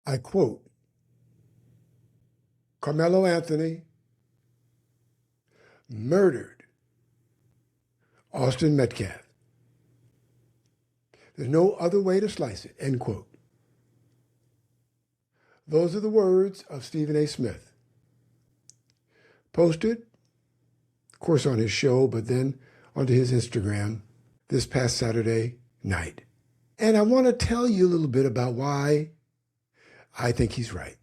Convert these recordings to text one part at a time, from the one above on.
I quote, Karmelo Anthony murdered Austin Metcalf. There's no other way to slice it, end quote. Those are the words of Stephen A. Smith. Posted, of course, on his show, but then onto his Instagram this past Saturday night. And I want to tell you a little bit about why I think he's right.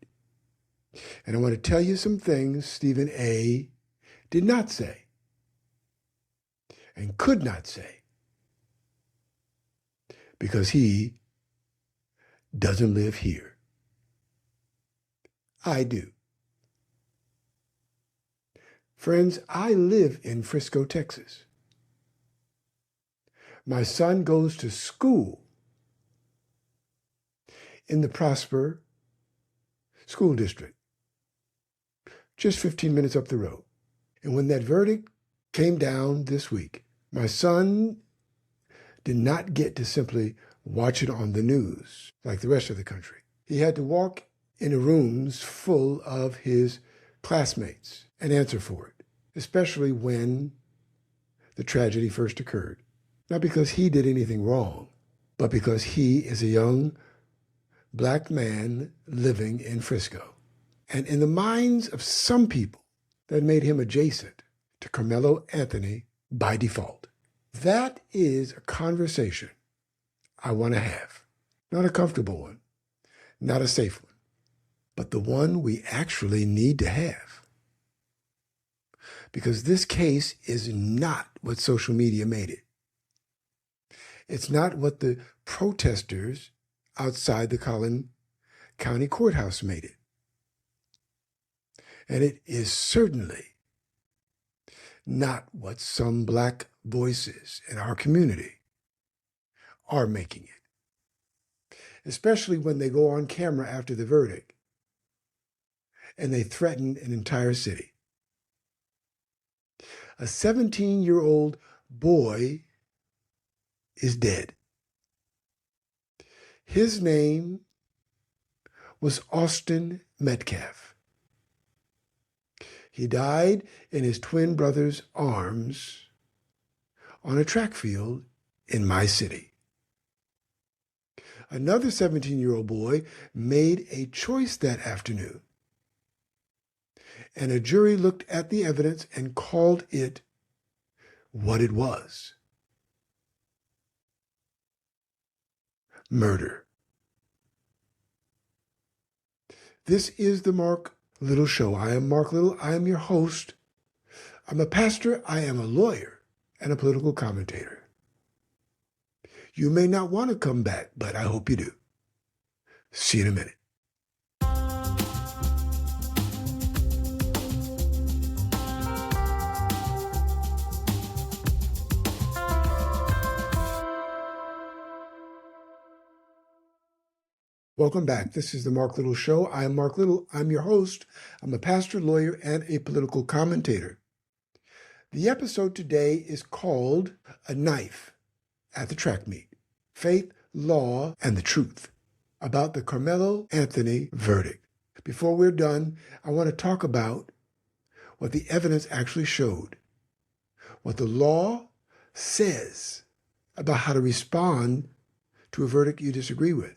And I want to tell you some things Stephen A. did not say and could not say because he doesn't live here. I do. Friends, I live in Frisco, Texas. My son goes to school in the Prosper School District, just 15 minutes up the road. And when that verdict came down this week, my son did not get to simply watch it on the news like the rest of the country. He had to walk into rooms full of his classmates and answer for it, especially when the tragedy first occurred. Not because he did anything wrong, but because he is a young black man living in Frisco. And in the minds of some people, that made him adjacent to Karmelo Anthony by default. That is a conversation I want to have. Not a comfortable one, not a safe one, but the one we actually need to have. Because this case is not what social media made it. It's not what the protesters outside the Collin County Courthouse made it. And it is certainly not what some black voices in our community are making it. Especially when they go on camera after the verdict and they threaten an entire city. A 17-year-old boy is dead. His name was Austin Metcalf. He died in his twin brother's arms on a track field in my city. Another 17-year-old boy made a choice that afternoon, and a jury looked at the evidence and called it what it was. Murder. This is the Marc Little Show. I am Marc Little. I am your host. I'm a pastor. I am a lawyer and a political commentator. You may not want to come back, but I hope you do. See you in a minute. Welcome back. This is the Marc Little Show. I am Marc Little. I'm your host. I'm a pastor, lawyer, and a political commentator. The episode today is called A Knife at the Track Meet, Faith, Law, and the Truth, about the Karmelo Anthony verdict. Before we're done, I want to talk about what the evidence actually showed, what the law says about how to respond to a verdict you disagree with,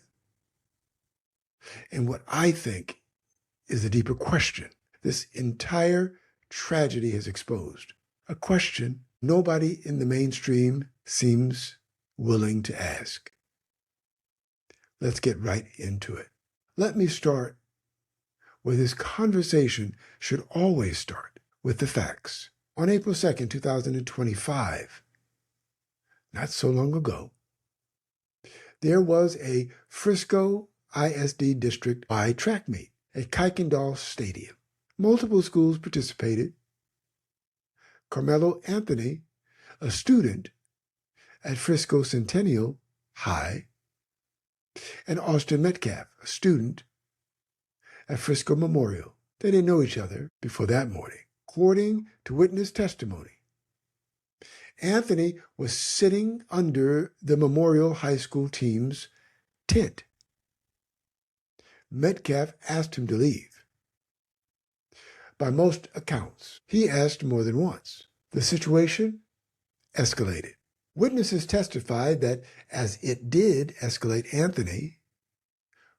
and what I think is the deeper question this entire tragedy has exposed. A question nobody in the mainstream seems willing to ask. Let's get right into it. Let me start where this conversation should always start, with the facts. On April 2nd, 2025, not so long ago, there was a Frisco ISD district-wide track meet at Kuykendall Stadium. Multiple schools participated. Karmelo Anthony, a student at Frisco Centennial High, and Austin Metcalf, a student at Frisco Memorial. They didn't know each other before that morning. According to witness testimony, Anthony was sitting under the Memorial High School team's tent. Metcalf asked him to leave. By most accounts, he asked more than once. The situation escalated. Witnesses testified that as it did escalate, Anthony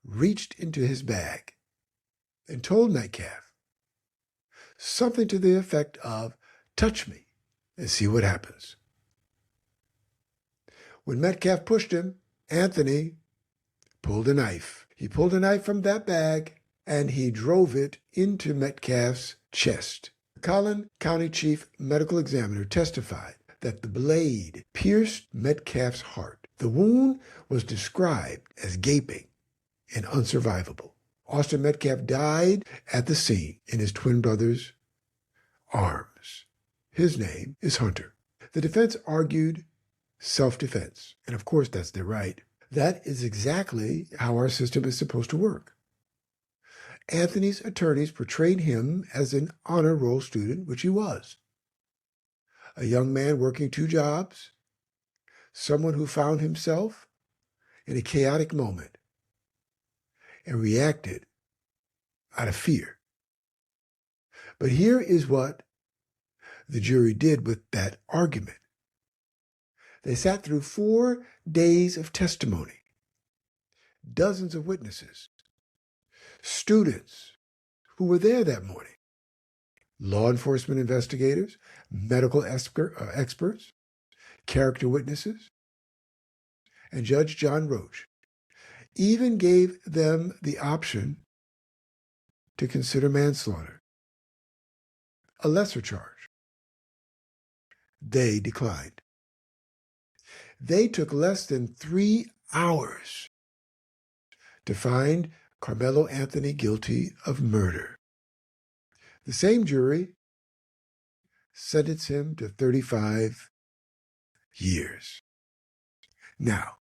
reached into his bag and told Metcalf something to the effect of, "Touch me and see what happens." When Metcalf pushed him, Anthony pulled a knife. He pulled a knife from that bag and he drove it into Metcalf's chest. The Collin County Chief Medical Examiner testified that the blade pierced Metcalf's heart. The wound was described as gaping and unsurvivable. Austin Metcalf died at the scene in his twin brother's arms. His name is Hunter. The defense argued self-defense, and of course that's their right. That is exactly how our system is supposed to work. Anthony's attorneys portrayed him as an honor roll student, which he was. A young man working 2 jobs, someone who found himself in a chaotic moment and reacted out of fear. But here is what the jury did with that argument. They sat through 4 days of testimony, dozens of witnesses, students who were there that morning, law enforcement investigators, medical experts, character witnesses, and Judge John Roach even gave them the option to consider manslaughter, a lesser charge. They declined. They took less than 3 hours to find Karmelo Anthony guilty of murder. The same jury sentenced him to 35 years. Now,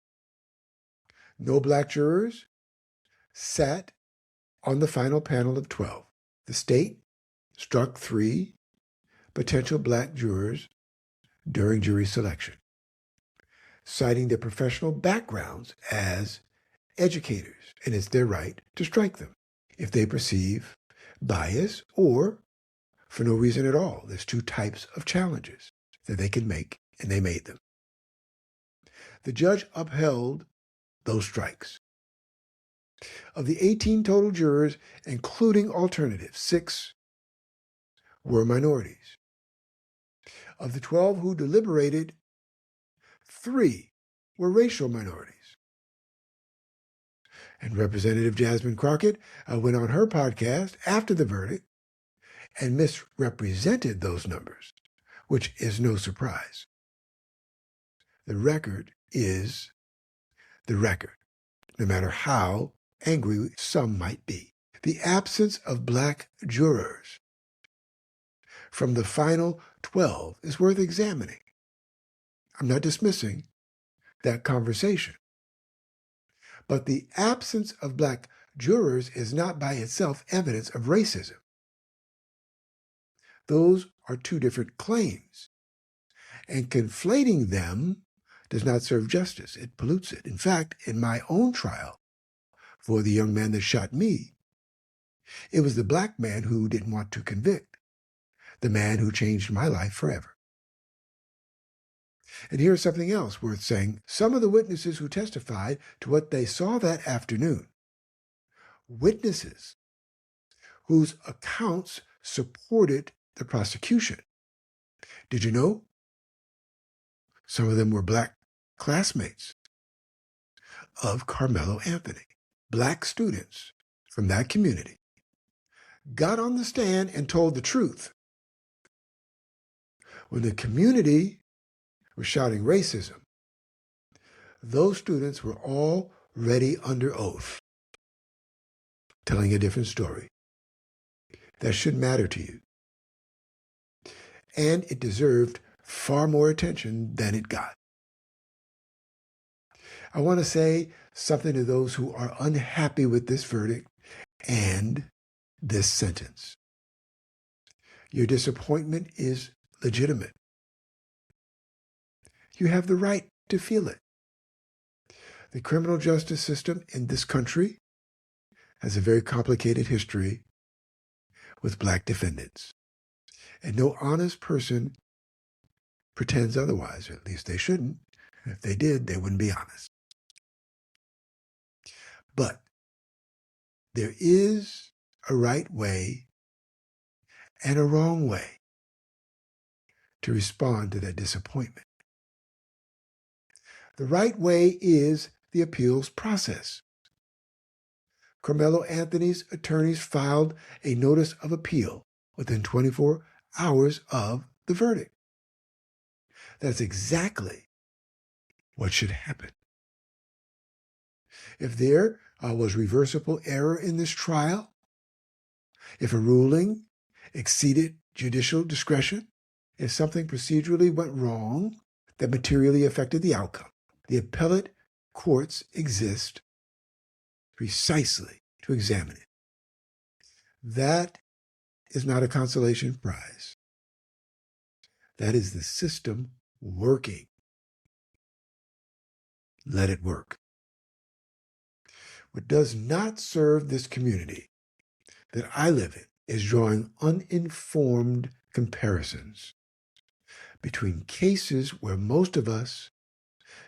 no black jurors sat on the final panel of 12. The state struck 3 potential black jurors during jury selection, citing their professional backgrounds as educators, and it's their right to strike them if they perceive bias or for no reason at all. There's 2 types of challenges that they can make, and they made them. The judge upheld those strikes. Of the 18 total jurors, including alternatives, 6 were minorities. Of the 12 who deliberated, 3 were racial minorities. And Representative Jasmine Crockett went on her podcast after the verdict and misrepresented those numbers, which is no surprise. The record is the record, no matter how angry some might be. The absence of black jurors from the final 12 is worth examining. I'm not dismissing that conversation. But the absence of black jurors is not by itself evidence of racism. Those are 2 different claims, and conflating them does not serve justice. It pollutes it. In fact, in my own trial for the young man that shot me, it was the black man who didn't want to convict, the man who changed my life forever. And here's something else worth saying. Some of the witnesses who testified to what they saw that afternoon, witnesses whose accounts supported the prosecution. Did you know? Some of them were black classmates of Karmelo Anthony. Black students from that community got on the stand and told the truth. When the community was shouting racism, those students were already under oath, telling a different story. That should matter to you. And it deserved far more attention than it got. I want to say something to those who are unhappy with this verdict and this sentence. Your disappointment is legitimate. You have the right to feel it. The criminal justice system in this country has a very complicated history with black defendants. And no honest person pretends otherwise, or at least they shouldn't. If they did, they wouldn't be honest. But there is a right way and a wrong way to respond to that disappointment. The right way is the appeals process. Karmelo Anthony's attorneys filed a notice of appeal within 24 hours of the verdict. That's exactly what should happen. If there was reversible error in this trial, if a ruling exceeded judicial discretion, if something procedurally went wrong that materially affected the outcome, the appellate courts exist precisely to examine it. That is not a consolation prize. That is the system working. Let it work. What does not serve this community that I live in is drawing uninformed comparisons between cases where most of us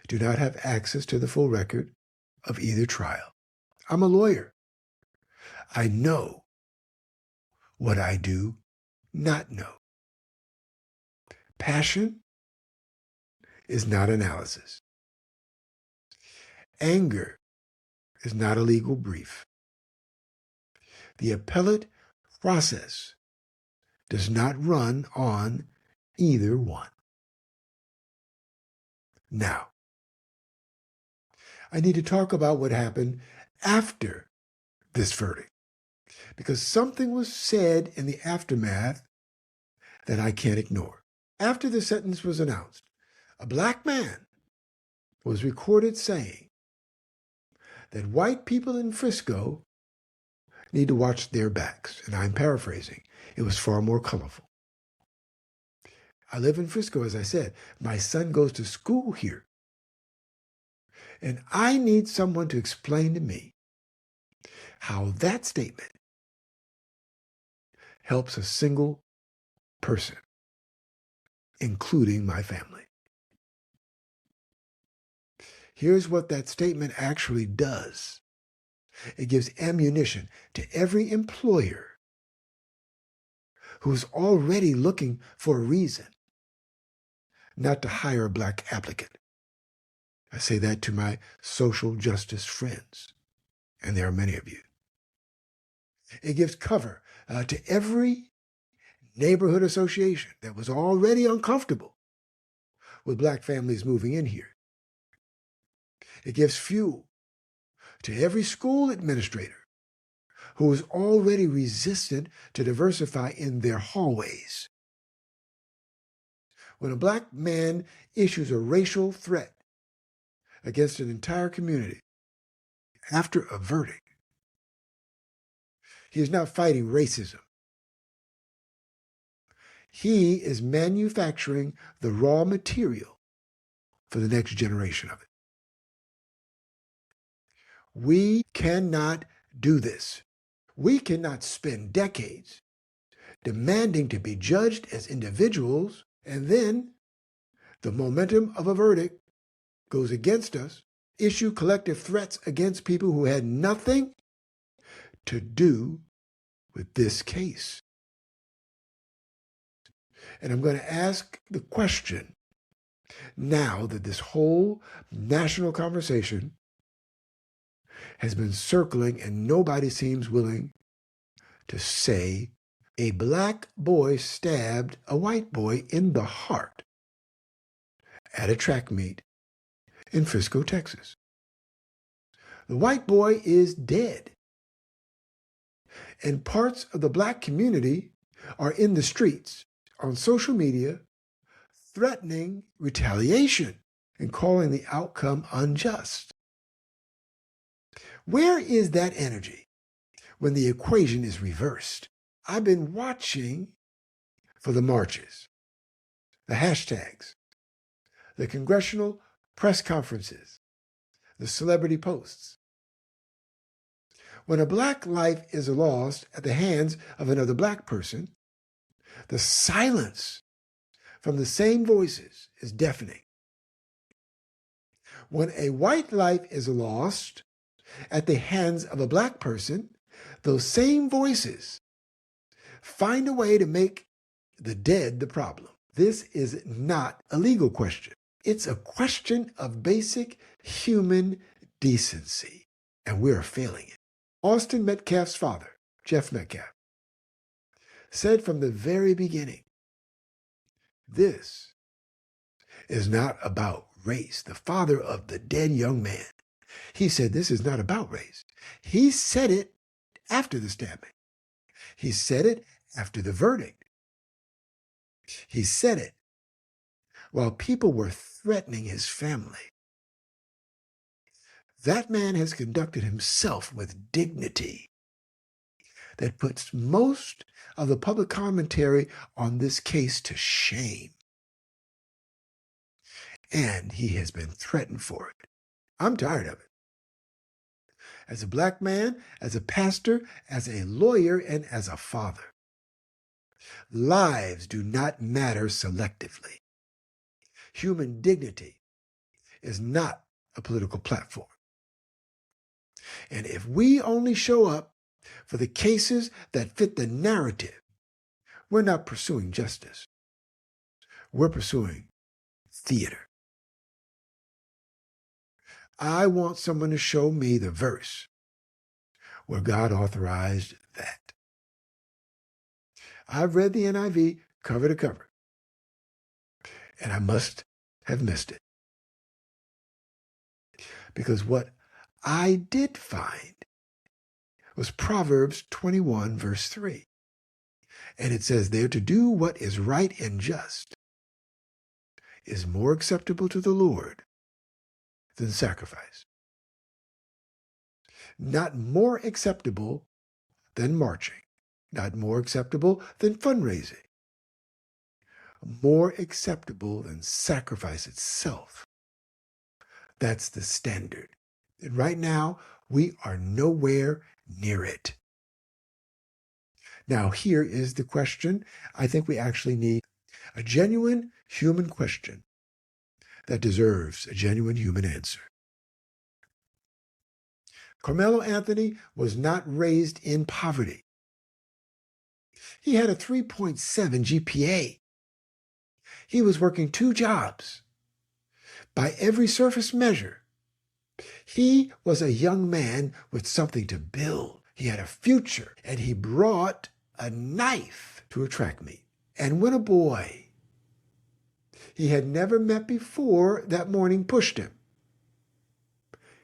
do not have access to the full record of either trial. I'm a lawyer. I know what I do not know. Passion is not analysis. Anger is not a legal brief. The appellate process does not run on either one. Now, I need to talk about what happened after this verdict, because something was said in the aftermath that I can't ignore. After the sentence was announced, a black man was recorded saying that white people in Frisco need to watch their backs. And I'm paraphrasing. It was far more colorful. I live in Frisco, as I said. My son goes to school here. And I need someone to explain to me how that statement helps a single person, including my family. Here's what that statement actually does. It gives ammunition to every employer who's already looking for a reason not to hire a black applicant. I say that to my social justice friends, and there are many of you. It gives cover to every neighborhood association that was already uncomfortable with black families moving in here. It gives fuel to every school administrator who is already resistant to diversify in their hallways. When a black man issues a racial threat against an entire community after a verdict, he is not fighting racism. He is manufacturing the raw material for the next generation of it. We cannot do this. We cannot spend decades demanding to be judged as individuals, and then the momentum of a verdict goes against us, issue collective threats against people who had nothing to do with this case. And I'm going to ask the question, now that this whole national conversation has been circling and nobody seems willing to say, a black boy stabbed a white boy in the heart at a track meet in Frisco, Texas. The white boy is dead. And parts of the black community are in the streets, on social media, threatening retaliation and calling the outcome unjust. Where is that energy when the equation is reversed? I've been watching for the marches, the hashtags, the congressional press conferences, the celebrity posts. When a black life is lost at the hands of another black person, the silence from the same voices is deafening. When a white life is lost at the hands of a black person, those same voices find a way to make the dead the problem. This is not a legal question. It's a question of basic human decency, and we're failing it. Austin Metcalf's father, Jeff Metcalf, said from the very beginning, this is not about race. The father of the dead young man, he said this is not about race. He said it after the stabbing. He said it after the verdict. He said it while people were threatening his family. That man has conducted himself with dignity that puts most of the public commentary on this case to shame. And he has been threatened for it. I'm tired of it. As a black man, as a pastor, as a lawyer, and as a father, lives do not matter selectively. Human dignity is not a political platform. And if we only show up for the cases that fit the narrative, we're not pursuing justice. We're pursuing theater. I want someone to show me the verse where God authorized that. I've read the NIV cover to cover, and I must have missed it. Because what I did find was Proverbs 21, verse 3. And it says there, to do what is right and just is more acceptable to the Lord than sacrifice. Not more acceptable than marching. Not more acceptable than fundraising. More acceptable than sacrifice itself. That's the standard. And right now, we are nowhere near it. Now, here is the question. I think we actually need a genuine human question that deserves a genuine human answer. Karmelo Anthony was not raised in poverty. He had a 3.7 GPA. He was working 2 jobs. By every surface measure, he was a young man with something to build. He had a future, and he brought a knife to a track meet. And when a boy he had never met before that morning pushed him,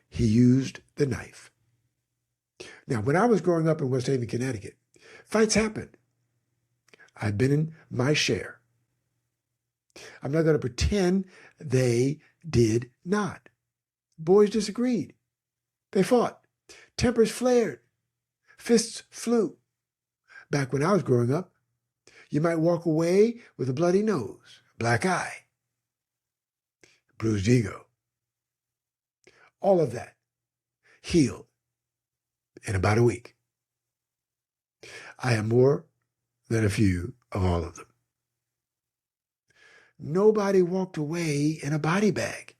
he used the knife. Now, when I was growing up in West Haven, Connecticut, fights happened. I've been in my share. I'm not going to pretend they did not. Boys disagreed. They fought. Tempers flared. Fists flew. Back when I was growing up, you might walk away with a bloody nose, black eye, bruised ego. All of that healed in about a week. I have more than a few of all of them. Nobody walked away in a body bag.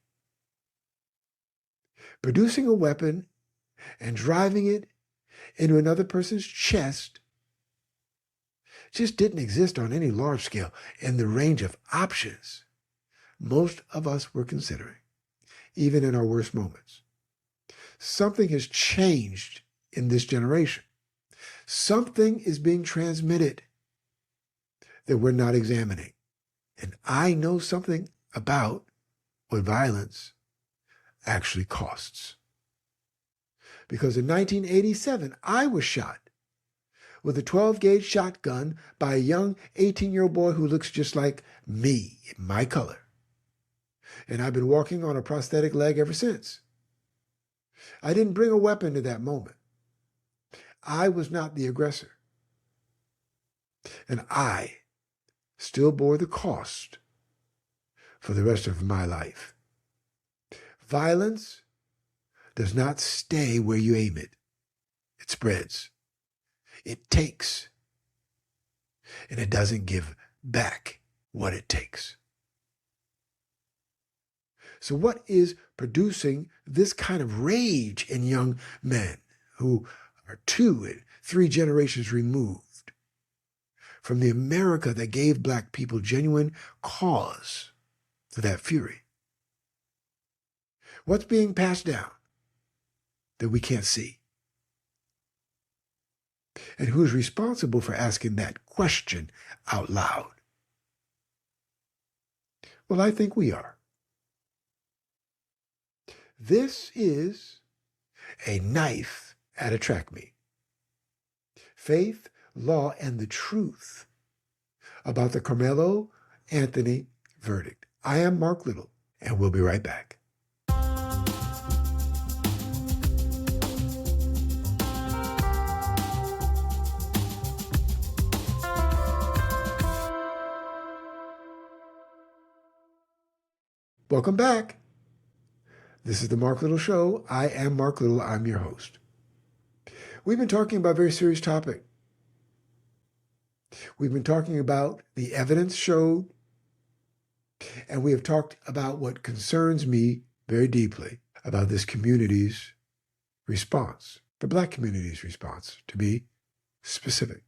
Producing a weapon and driving it into another person's chest just didn't exist on any large scale in the range of options most of us were considering, even in our worst moments. Something has changed in this generation. Something is being transmitted that we're not examining. And I know something about what violence actually costs. Because in 1987, I was shot with a 12-gauge shotgun by a young 18-year-old boy who looks just like me, my color. And I've been walking on a prosthetic leg ever since. I didn't bring a weapon to that moment. I was not the aggressor. And I still bore the cost for the rest of my life. Violence does not stay where you aim it. It spreads. It takes. And it doesn't give back what it takes. So what is producing this kind of rage in young men who are 2 and 3 generations removed from the America that gave black people genuine cause for that fury? What's being passed down that we can't see? And who's responsible for asking that question out loud? Well, I think we are. This is a knife at a track meet. Faith, law, and the truth about the Karmelo Anthony verdict. I am Marc Little, and we'll be right back. Welcome back. This is the Marc Little Show. I am Marc Little. I'm your host. We've been talking about a very serious topic. We've been talking about the evidence showed, and we have talked about what concerns me very deeply about this community's response, the black community's response, to be specific.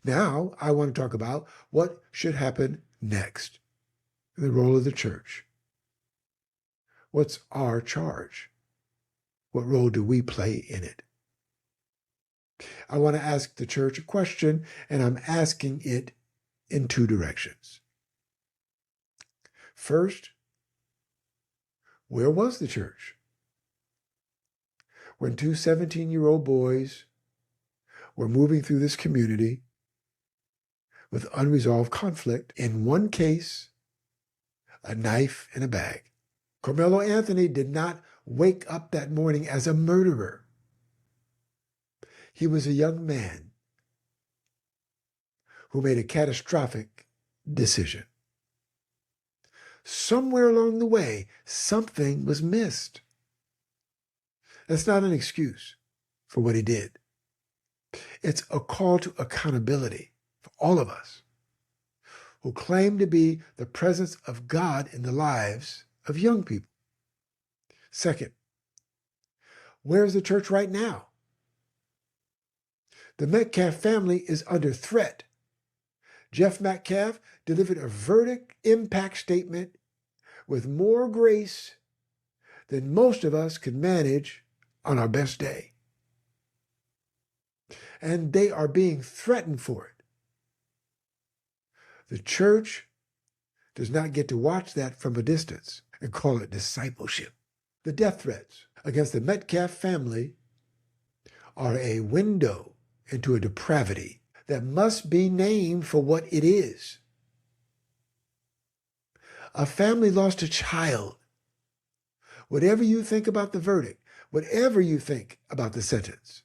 Now, I want to talk about what should happen next, the role of the church. What's our charge? What role do we play in it? I want to ask the church a question, and I'm asking it in 2 directions. First, where was the church when 2 17-year-old boys were moving through this community with unresolved conflict? In one case, a knife in a bag. Karmelo Anthony did not wake up that morning as a murderer. He was a young man who made a catastrophic decision. Somewhere along the way, something was missed. That's not an excuse for what he did. It's a call to accountability for all of us who claim to be the presence of God in the lives of young people. Second, where's the church right now? The Metcalf family is under threat. Jeff Metcalf delivered a verdict impact statement with more grace than most of us could manage on our best day. And they are being threatened for it. The church does not get to watch that from a distance and call it discipleship. The death threats against the Metcalf family are a window into a depravity that must be named for what it is. A family lost a child. Whatever you think about the verdict, whatever you think about the sentence,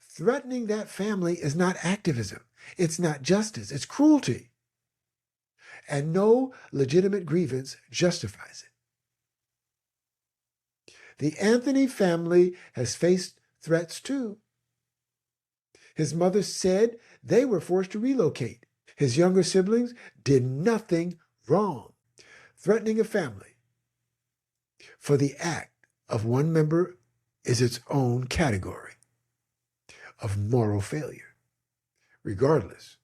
threatening that family is not activism. It's not justice. It's cruelty. And no legitimate grievance justifies it. The Anthony family has faced threats too. His mother said they were forced to relocate. His younger siblings did nothing wrong. Threatening a family for the act of one member is its own category of moral failure, regardless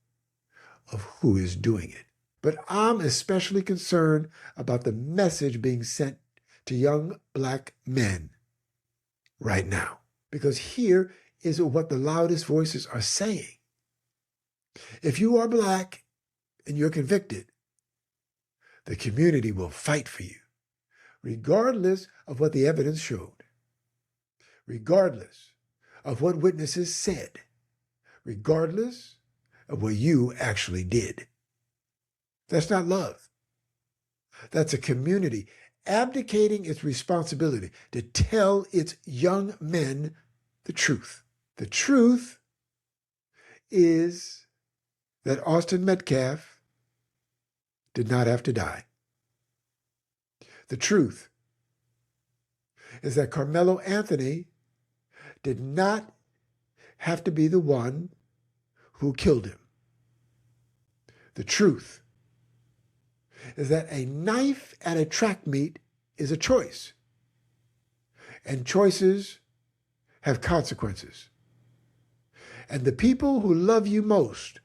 of who is doing it. But I'm especially concerned about the message being sent to young black men right now, because here is what the loudest voices are saying. If you are black and you're convicted, the community will fight for you, regardless of what the evidence showed, regardless of what witnesses said, regardless of what you actually did. That's not love. That's a community abdicating its responsibility to tell its young men the truth. The truth is that Austin Metcalf did not have to die. The truth is that Karmelo Anthony did not have to be the one who killed him. The truth is that a knife at a track meet is a choice, and choices have consequences. And the people who love you most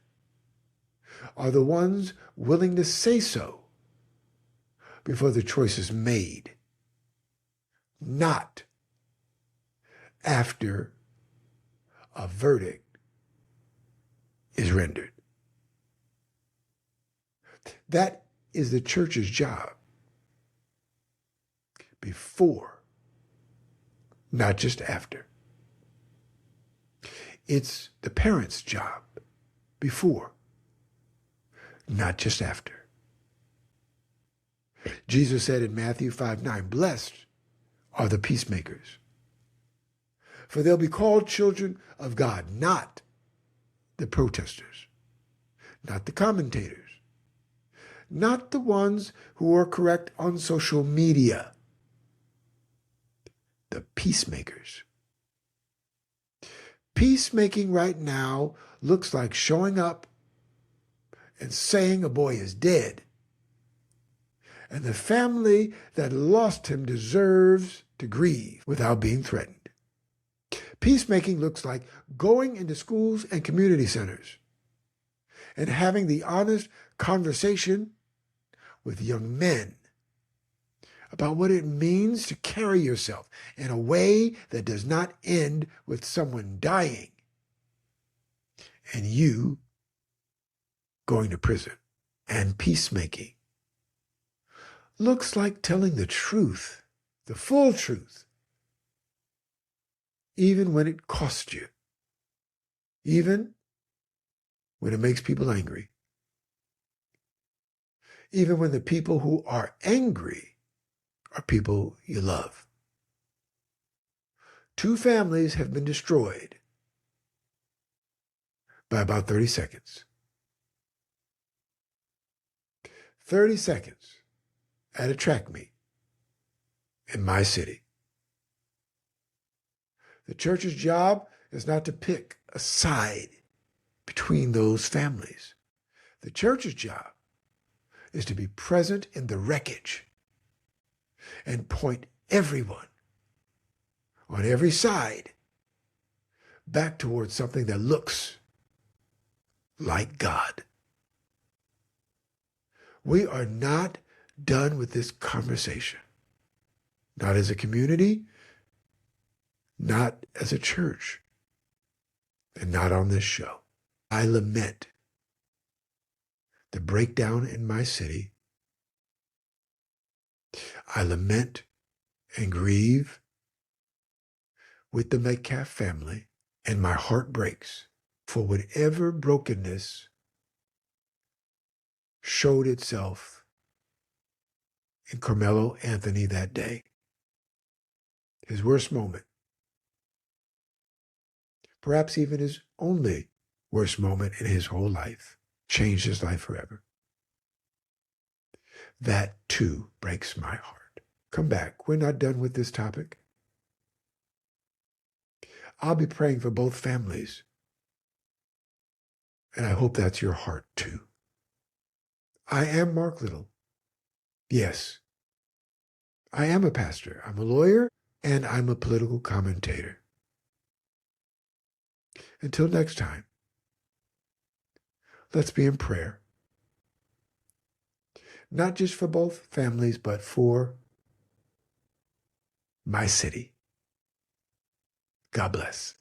are the ones willing to say so before the choice is made, not after a verdict is rendered. That is the church's job. Before, not just after. It's the parents' job. Before, not just after. Jesus said in Matthew 5:9, "Blessed are the peacemakers, for they'll be called children of God," not the protesters, not the commentators, not the ones who are correct on social media, the peacemakers. Peacemaking right now looks like showing up and saying a boy is dead, and the family that lost him deserves to grieve without being threatened. Peacemaking looks like going into schools and community centers and having the honest conversation with young men about what it means to carry yourself in a way that does not end with someone dying and you going to prison. And peacemaking looks like telling the truth, the full truth, even when it costs you, even when it makes people angry, even when the people who are angry are people you love. 2 families have been destroyed by about 30 seconds. 30 seconds at a track meet in my city. The church's job is not to pick a side between those families. The church's job is to be present in the wreckage and point everyone on every side back towards something that looks like God. We are not done with this conversation. Not as a community, not as a church, and not on this show. I lament the breakdown in my city. I lament and grieve with the Metcalf family, and my heart breaks for whatever brokenness showed itself in Karmelo Anthony that day. His worst moment, perhaps even his only worst moment in his whole life, changed his life forever. That too breaks my heart. Come back. We're not done with this topic. I'll be praying for both families. And I hope that's your heart too. I am Marc Little. Yes, I am a pastor. I'm a lawyer and I'm a political commentator. Until next time, let's be in prayer. Not just for both families, but for my city. God bless.